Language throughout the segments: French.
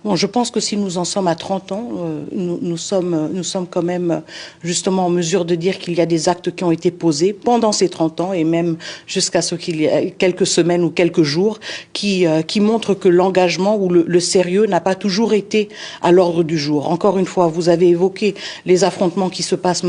Bon, je pense que si nous en sommes à 30 ans, nous sommes quand même justement en mesure de dire qu'il y a des actes qui ont été posés pendant ces 30 ans et même jusqu'à ce qu'il y ait quelques semaines ou quelques jours qui montrent que l'engagement ou le sérieux n'a pas toujours été à l'ordre du jour. Encore une fois, vous avez évoqué les affrontements qui se passent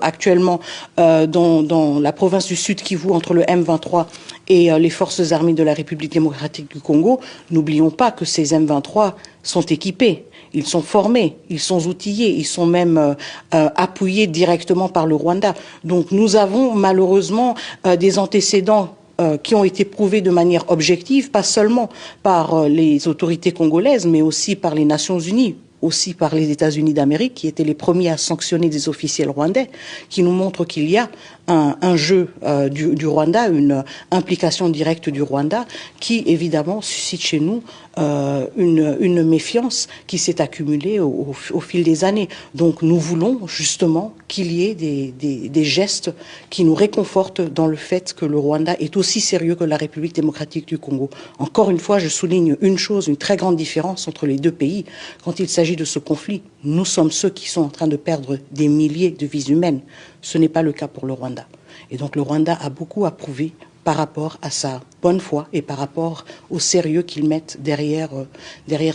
actuellement dans la province du Sud Kivu entre le M23 et les forces armées de la République démocratique du Congo. N'oublions pas que ces M23 sont équipés, ils sont formés, ils sont outillés, ils sont même appuyés directement par le Rwanda. Donc nous avons malheureusement des antécédents qui ont été prouvés de manière objective, pas seulement par les autorités congolaises, mais aussi par les Nations Unies, aussi par les États-Unis d'Amérique, qui étaient les premiers à sanctionner des officiels rwandais, qui nous montrent qu'il y a un jeu du Rwanda, une implication directe du Rwanda, qui évidemment suscite chez nous une méfiance qui s'est accumulée au fil des années. Donc nous voulons justement qu'il y ait des gestes qui nous réconfortent dans le fait que le Rwanda est aussi sérieux que la République démocratique du Congo. Encore une fois, je souligne une chose, une très grande différence entre les deux pays. Quand il s'agit de ce conflit, nous sommes ceux qui sont en train de perdre des milliers de vies humaines. Ce n'est pas le cas pour le Rwanda. Et donc le Rwanda a beaucoup à prouver par rapport à sa bonne foi et par rapport au sérieux qu'ils mettent derrière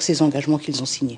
ces engagements qu'ils ont signés.